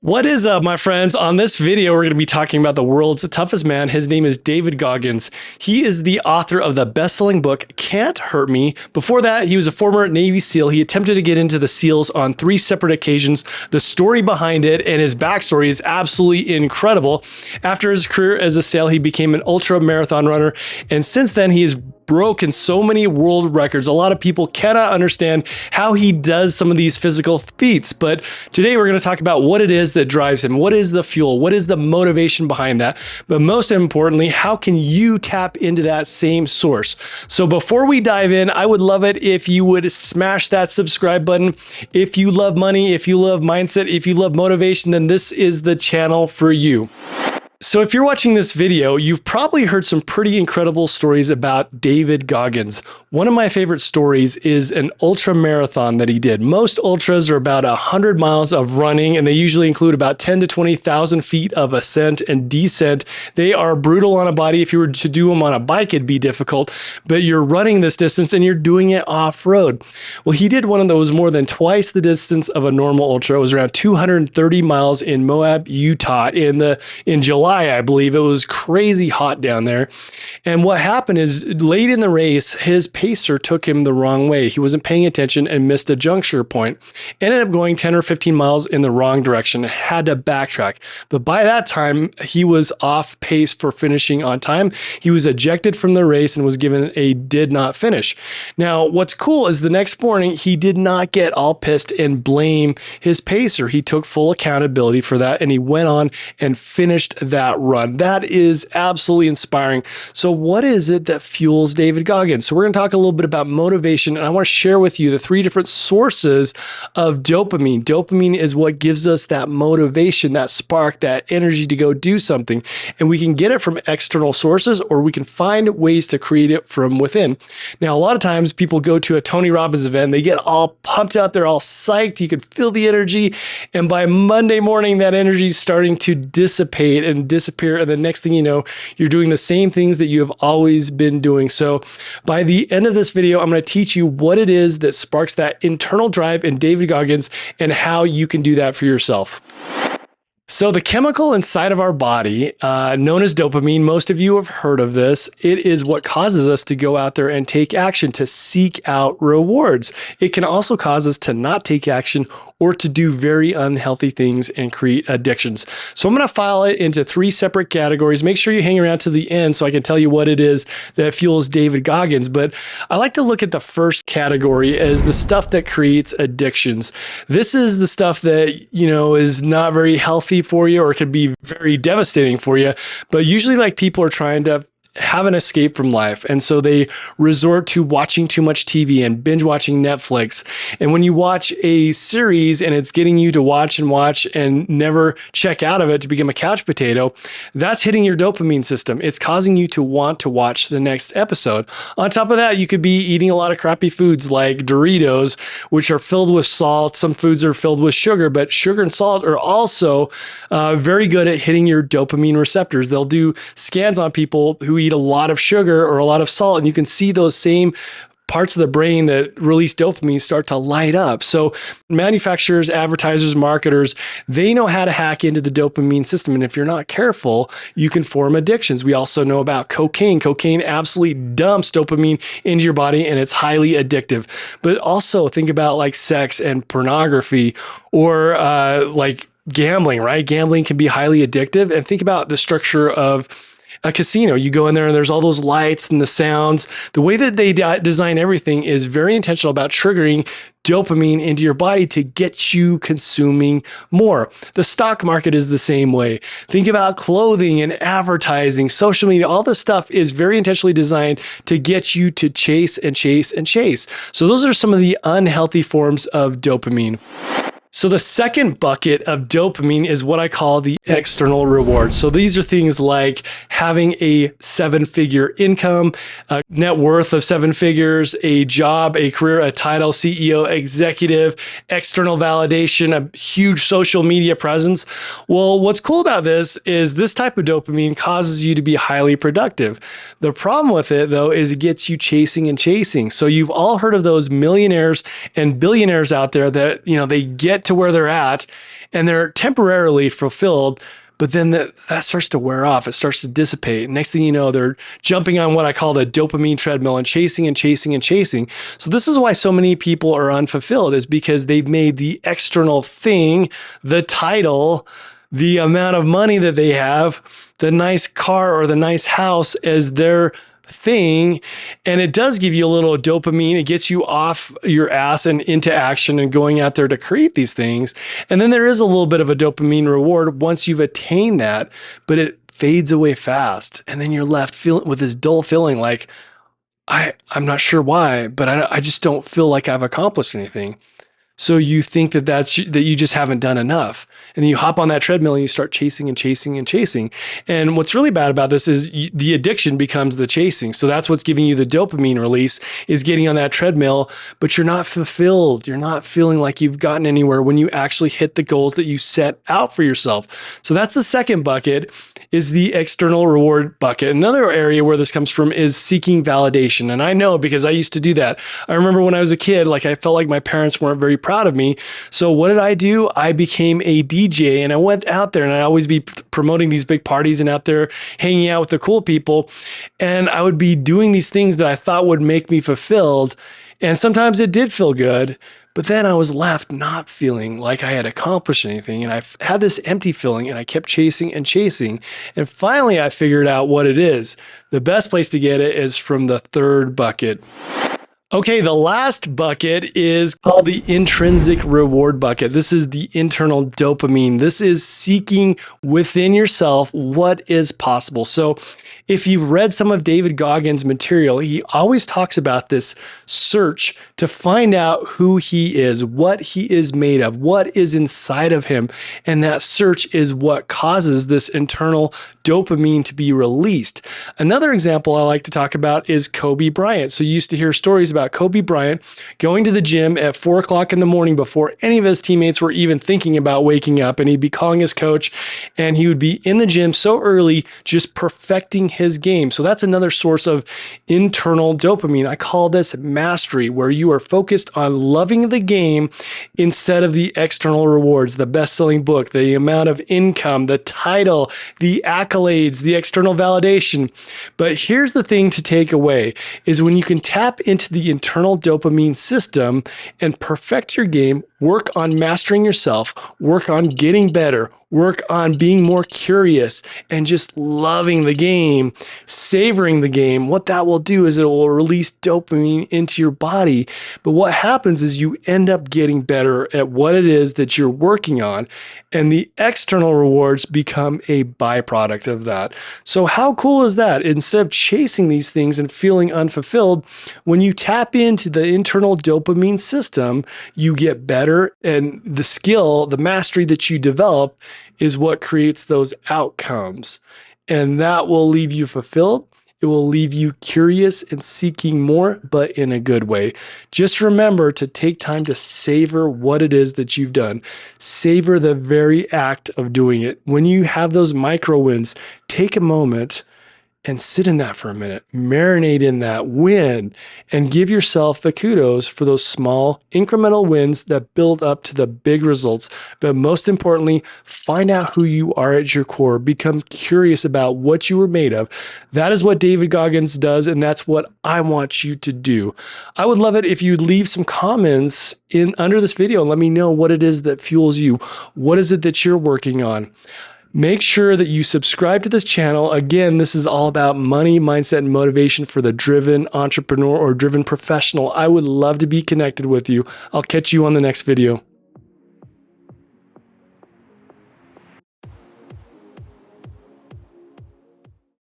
What is up, my friends? On this video, we're going to be talking about the world's toughest man. His name is David Goggins. He is the author of the best-selling book, Can't Hurt Me. Before that, he was a former Navy SEAL. He attempted to get into the SEALs on 3 separate occasions. The story behind it and his backstory is absolutely incredible. After his career as a SEAL, he became an ultra marathon runner. And since then, he has broken so many world records. A lot of people cannot understand how he does some of these physical feats. But today we're going to talk about what it is that drives him. What is the fuel? What is the motivation behind that? But most importantly, how can you tap into that same source? So before we dive in, I would love it if you would smash that subscribe button. If you love money, if you love mindset, if you love motivation, then this is the channel for you. So if you're watching this video, you've probably heard some pretty incredible stories about David Goggins. One of my favorite stories is an ultra marathon that he did. Most ultras are about 100 miles of running, and they usually include about 10 to 20,000 feet of ascent and descent. They are brutal on a body. If you were to do them on a bike, it'd be difficult, but you're running this distance and you're doing it off-road. Well, he did one of those more than twice the distance of a normal ultra. It was around 230 miles in Moab, Utah in July. I believe. It was crazy hot down there. And what happened is late in the race, his pacer took him the wrong way. He wasn't paying attention and missed a juncture point. Ended up going 10 or 15 miles in the wrong direction. Had to backtrack. But by that time, he was off pace for finishing on time. He was ejected from the race and was given a did not finish. Now, what's cool is the next morning, he did not get all pissed and blame his pacer. He took full accountability for that and he went on and finished that run. That is absolutely inspiring. So what is it that fuels David Goggins? So we're going to talk a little bit about motivation, and I want to share with you the 3 different sources of dopamine. Dopamine is what gives us that motivation, that spark, that energy to go do something. And we can get it from external sources, or we can find ways to create it from within. Now, a lot of times people go to a Tony Robbins event, they get all pumped up, they're all psyched, you can feel the energy, and by Monday morning, that energy is starting to dissipate and disappear, and the next thing you know, you're doing the same things that you have always been doing. So by the end of this video, I'm going to teach you what it is that sparks that internal drive in David Goggins and how you can do that for yourself. So the chemical inside of our body, known as dopamine, most of you have heard of this. It is what causes us to go out there and take action, to seek out rewards. It can also cause us to not take action or to do very unhealthy things and create addictions. So I'm going to file it into 3 separate categories. Make sure you hang around to the end so I can tell you what it is that fuels David Goggins. But I like to look at the first category as the stuff that creates addictions. This is the stuff that, is not very healthy for you or can be very devastating for you. But usually people are trying to have an escape from life. And so they resort to watching too much TV and binge watching Netflix. And when you watch a series and it's getting you to watch and never check out of it to become a couch potato, that's hitting your dopamine system. It's causing you to want to watch the next episode. On top of that, you could be eating a lot of crappy foods like Doritos, which are filled with salt. Some foods are filled with sugar, but sugar and salt are also very good at hitting your dopamine receptors. They'll do scans on people who eat a lot of sugar or a lot of salt, and you can see those same parts of the brain that release dopamine start to light up. So manufacturers, advertisers, marketers, they know how to hack into the dopamine system. And if you're not careful, you can form addictions. We also know about cocaine. Cocaine absolutely dumps dopamine into your body and it's highly addictive. But also think about like sex and pornography or gambling, right? Gambling can be highly addictive. And think about the structure of a casino. You go in there and there's all those lights and the sounds. The way that they design everything is very intentional about triggering dopamine into your body to get you consuming more. The stock market is the same way. Think about clothing and advertising, social media, all this stuff is very intentionally designed to get you to chase and chase and chase. So those are some of the unhealthy forms of dopamine. So the second bucket of dopamine is what I call the external rewards. So these are things like having a 7-figure income, a net worth of 7 figures, a job, a career, a title, CEO, executive, external validation, a huge social media presence. Well, what's cool about this is this type of dopamine causes you to be highly productive. The problem with it, though, is it gets you chasing and chasing. So you've all heard of those millionaires and billionaires out there that, they get get to where they're at and they're temporarily fulfilled. But then that starts to wear off. It starts to dissipate. Next thing you know, they're jumping on what I call the dopamine treadmill and chasing and chasing and chasing. So this is why so many people are unfulfilled, is because they've made the external thing, the title, the amount of money that they have, the nice car or the nice house as their thing. And it does give you a little dopamine. It gets you off your ass and into action and going out there to create these things. And then there is a little bit of a dopamine reward once you've attained that, but it fades away fast. And then you're left feeling with this dull feeling like, I'm not sure why, but I just don't feel like I've accomplished anything. So you think that you just haven't done enough. And then you hop on that treadmill and you start chasing and chasing and chasing. And what's really bad about this is the addiction becomes the chasing. So that's what's giving you the dopamine release, is getting on that treadmill, but you're not fulfilled. You're not feeling like you've gotten anywhere when you actually hit the goals that you set out for yourself. So that's the second bucket, is the external reward bucket. Another area where this comes from is seeking validation. And I know because I used to do that. I remember when I was a kid, like I felt like my parents weren't very proud of me. So what did I do? I became a DJ and I went out there and I'd always be promoting these big parties and out there hanging out with the cool people. And I would be doing these things that I thought would make me fulfilled. And sometimes it did feel good, but then I was left not feeling like I had accomplished anything. And I had this empty feeling and I kept chasing and chasing. And finally, I figured out what it is. The best place to get it is from the third bucket. Okay, the last bucket is called the intrinsic reward bucket. This is the internal dopamine. This is seeking within yourself what is possible. So if you've read some of David Goggins' material, he always talks about this search to find out who he is, what he is made of, what is inside of him. And that search is what causes this internal dopamine to be released. Another example I like to talk about is Kobe Bryant. So you used to hear stories about Kobe Bryant going to the gym at 4 o'clock in the morning before any of his teammates were even thinking about waking up. And he'd be calling his coach and he would be in the gym so early, just perfecting his game. So that's another source of internal dopamine. I call this mastery, where you are focused on loving the game instead of the external rewards, the best-selling book, the amount of income, the title, the accolades, the external validation. But here's the thing to take away is when you can tap into the internal dopamine system and perfect your game, work on mastering yourself, work on getting better, work on being more curious and just loving the game, savoring the game. What that will do is it will release dopamine into your body. But what happens is you end up getting better at what it is that you're working on, and the external rewards become a byproduct of that. So how cool is that? Instead of chasing these things and feeling unfulfilled, when you tap into the internal dopamine system, you get better, and the skill, the mastery that you develop is what creates those outcomes. And that will leave you fulfilled. It will leave you curious and seeking more, but in a good way. Just remember to take time to savor what it is that you've done. Savor the very act of doing it. When you have those micro wins, take a moment and sit in that for a minute, marinate in that win, and give yourself the kudos for those small incremental wins that build up to the big results. But most importantly, find out who you are at your core. Become curious about what you were made of. That is what David Goggins does, and that's what I want you to do. I would love it if you'd leave some comments under this video and let me know what it is that fuels you. What is it that you're working on? Make sure that you subscribe to this channel. Again, this is all about money, mindset, and motivation for the driven entrepreneur or driven professional. I would love to be connected with you. I'll catch you on the next video.